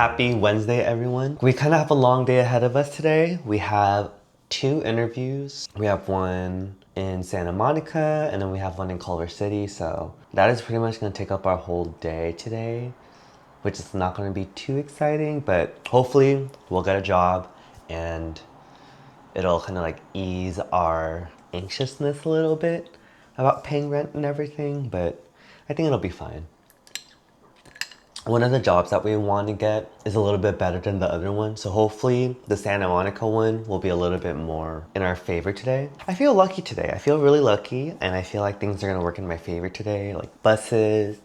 Happy Wednesday, everyone. We kind of have a long day ahead of us today. We have 2 interviews. We have one in Santa Monica and then we have one in Culver City. So that is pretty much going to take up our whole day today, which is not going to be too exciting, but hopefully we'll get a job and it'll kind of like ease our anxiousness a little bit about paying rent and everything, but I think it'll be fine. One of the jobs that we want to get is a little bit better than the other one, so hopefully the Santa Monica one will be a little bit more in our favor today. I feel lucky today. I feel really lucky, and I feel like things are gonna work in my favor today, like buses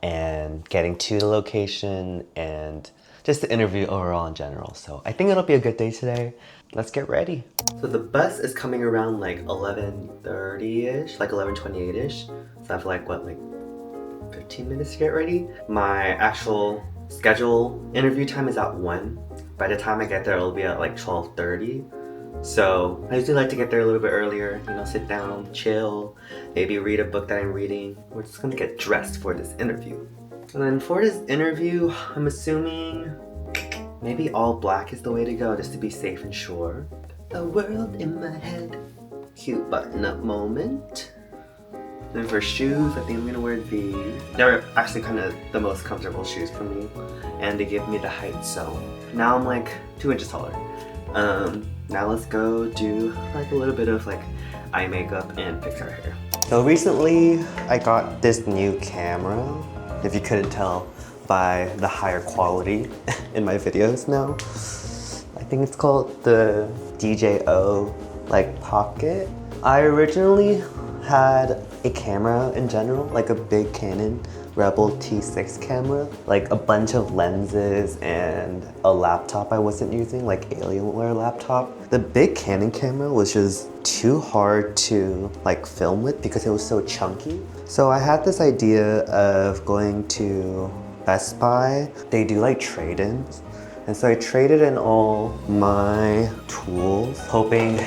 and getting to the location and just the interview overall in general. So I think it'll be a good day today. Let's get ready. So the bus is coming around like 11:30-ish, like 11:28-ish. So I have like 15 minutes to get ready. My actual schedule interview time is at 1. By the time I get there, it'll be at like 12:30. So I usually like to get there a little bit earlier, sit down, chill, maybe read a book that I'm reading. We're just gonna get dressed for this interview. And then for this interview, I'm assuming maybe all black is the way to go just to be safe and sure. The world in my head. Cute button-up moment. Then for shoes, I think I'm gonna wear these. They're actually kind of the most comfortable shoes for me, and they give me the height, so now I'm like 2 inches taller. Now let's go do like a little bit of like eye makeup and fix our hair. So recently, I got this new camera, if you couldn't tell by the higher quality in my videos now. I think it's called the DJO Pocket. I originally had a camera in general, like a big Canon Rebel T6 camera, like a bunch of lenses and a laptop I wasn't using, like Alienware laptop. The big Canon camera was just too hard to film with because it was so chunky. So I had this idea of going to Best Buy. They do trade-ins. And so I traded in all my tools, hoping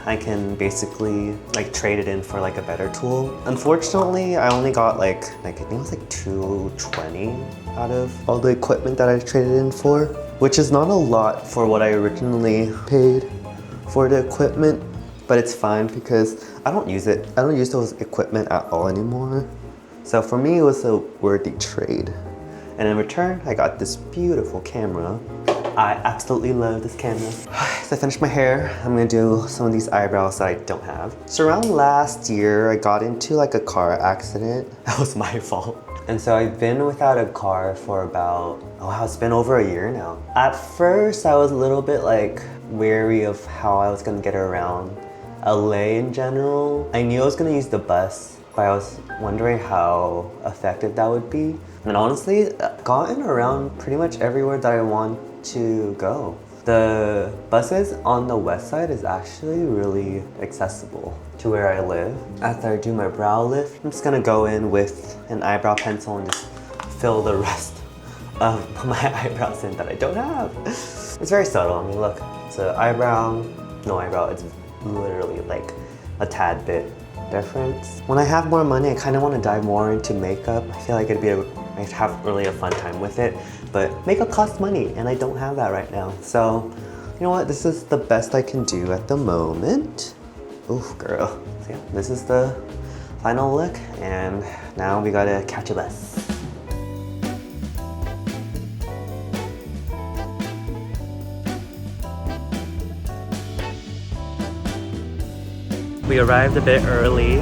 I can basically trade it in for a better tool. Unfortunately, I only got I think it was $220 out of all the equipment that I traded in for, which is not a lot for what I originally paid for the equipment, but it's fine because I don't use it. I don't use those equipment at all anymore. So for me, it was a worthy trade. And in return, I got this beautiful camera. I absolutely love this camera. So I finished my hair. I'm gonna do some of these eyebrows that I don't have. So around last year, I got into a car accident. That was my fault. And so I've been without a car for about, it's been over a year now. At first, I was a little bit wary of how I was gonna get around LA in general. I knew I was gonna use the bus, but I was wondering how effective that would be. And honestly, I've gotten around pretty much everywhere that I want to go. The buses on the west side is actually really accessible to where I live. After I do my brow lift, I'm just gonna go in with an eyebrow pencil and just fill the rest of my eyebrows in that I don't have. It's very subtle. I mean, look, it's an eyebrow, no eyebrow. It's literally a tad bit difference. When I have more money, I kind of want to dive more into makeup. I feel like I'd have really a fun time with it, but makeup costs money and I don't have that right now. So, you know what? This is the best I can do at the moment. Oof, girl. So yeah, this is the final look and now we gotta catch a bus. We arrived a bit early,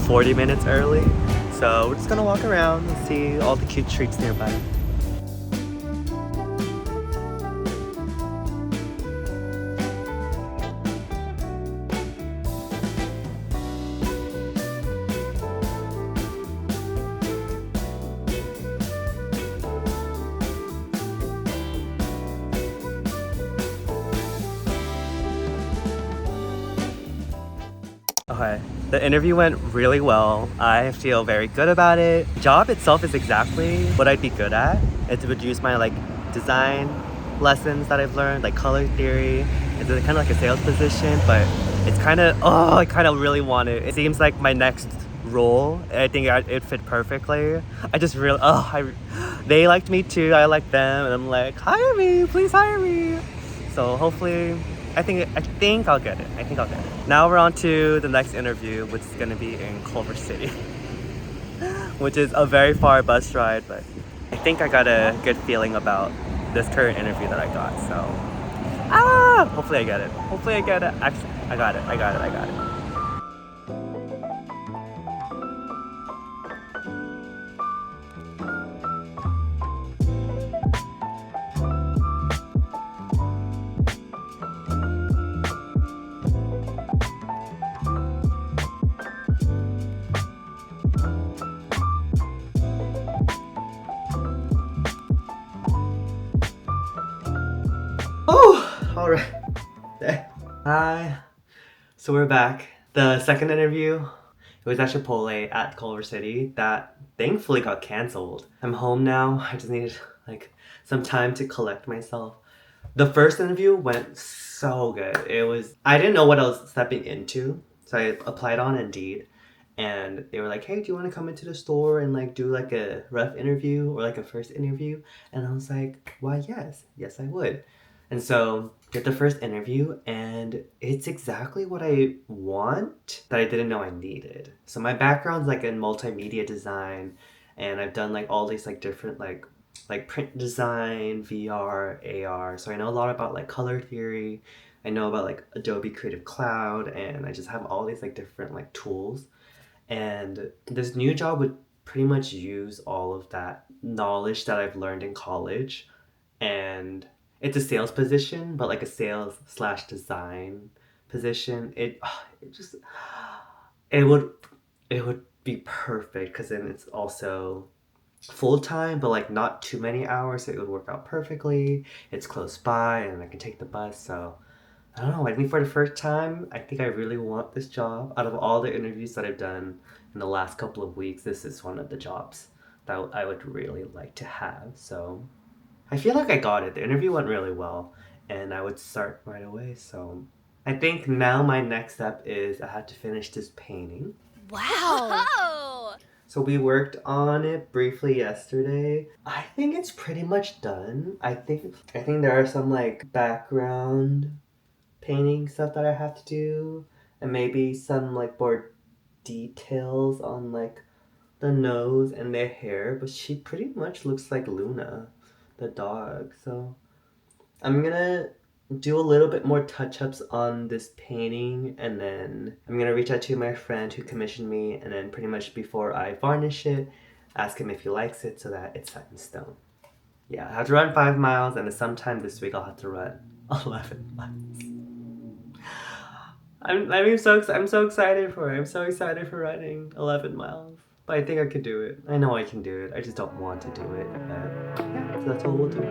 40 minutes early. So we're just gonna walk around and see all the cute streets nearby. Okay, the interview went really well. I feel very good about it. The job itself is exactly what I'd be good at. It would use my design lessons that I've learned, color theory. It's kind of a sales position, but it's kind of, I kind of really want it. It seems like my next role. I think it fit perfectly. I just really, they liked me too. I liked them, and I'm like, hire me, please hire me. So hopefully, I think I'll get it. I think I'll get it. Now we're on to the next interview, which is gonna be in Culver City, which is a very far bus ride, but I think I got a good feeling about this current interview that I got. So, hopefully I get it. Hopefully I get it. Actually, I got it. I got it. I got it. Oh, all right. Hi. So we're back. The second interview, it was at Chipotle at Culver City that thankfully got canceled. I'm home now. I just needed like some time to collect myself. The first interview went so good. I didn't know what I was stepping into. So I applied on Indeed and they were like, hey, do you want to come into the store and like do like a rough interview or like a first interview? And I was like, why, yes. Yes, I would. And so did the first interview and it's exactly what I want that I didn't know I needed. So my background's like in multimedia design and I've done like all these like different like print design, VR, AR. So I know a lot about like color theory. I know about like Adobe Creative Cloud and I just have all these like different like tools. And this new job would pretty much use all of that knowledge that I've learned in college. And it's a sales position, but like a sales slash design position. It would be perfect because then it's also full time, but like not too many hours, so it would work out perfectly. It's close by, and I can take the bus. So I don't know. I think for the first time, I think I really want this job. Out of all the interviews that I've done in the last couple of weeks, this is one of the jobs that I would really like to have. So I feel like I got it. The interview went really well, and I would start right away. So I think now my next step is I have to finish this painting. Wow! So we worked on it briefly yesterday. I think it's pretty much done. I think there are some like background painting stuff that I have to do, and maybe some like more details on like the nose and the hair, but she pretty much looks like Luna, the dog. So I'm gonna do a little bit more touch-ups on this painting, and then I'm gonna reach out to my friend who commissioned me, and then pretty much before I varnish it, ask him if he likes it so that it's set in stone. Yeah, I have to run 5 miles, and sometime this week I'll have to run 11 miles. I'm so excited for it. I'm so excited for running 11 miles. But I think I could do it. I know I can do it. I just don't want to do it. But yeah, so that's what we'll do.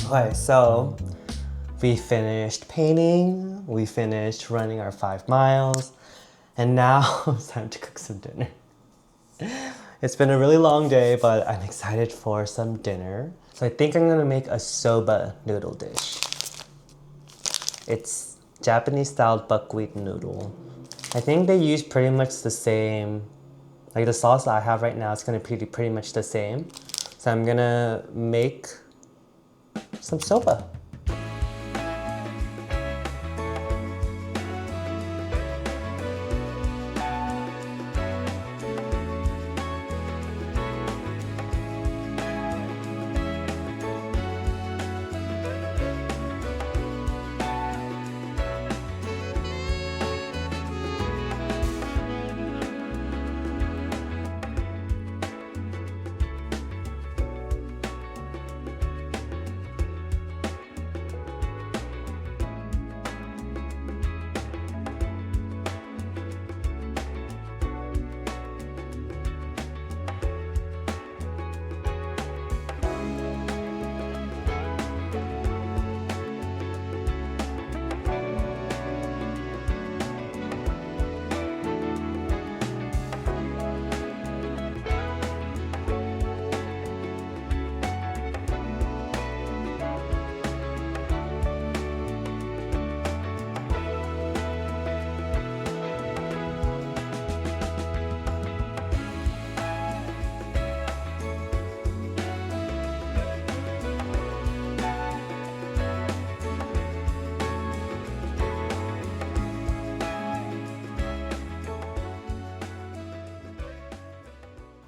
Okay, so we finished painting, we finished running our 5 miles, and now it's time to cook some dinner. It's been a really long day, but I'm excited for some dinner. So I think I'm gonna make a soba noodle dish. It's Japanese style buckwheat noodle. I think they use pretty much the same, like the sauce that I have right now is gonna be pretty much the same. So I'm gonna make some soba.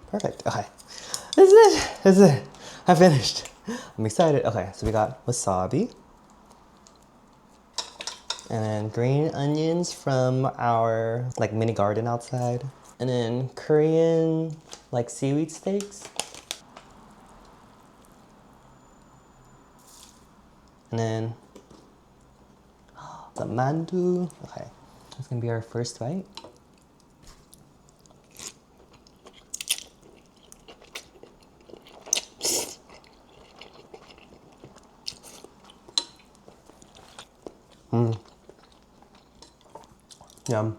Perfect. Okay. This is it. This is it. I finished. I'm excited. Okay, so we got wasabi. And then green onions from our like mini garden outside. And then Korean like seaweed steaks. And then the mandu. Okay, that's gonna be our first bite. Yum.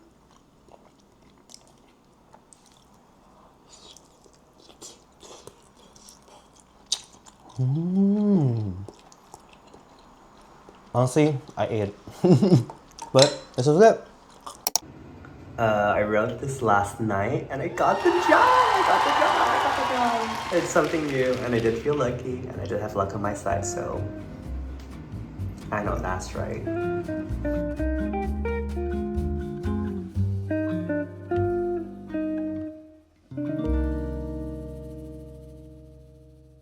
Honestly, I ate it. But this was it. I wrote this last night and I got the job! I got the job! It's something new and I did feel lucky and I did have luck on my side, so I know that's right.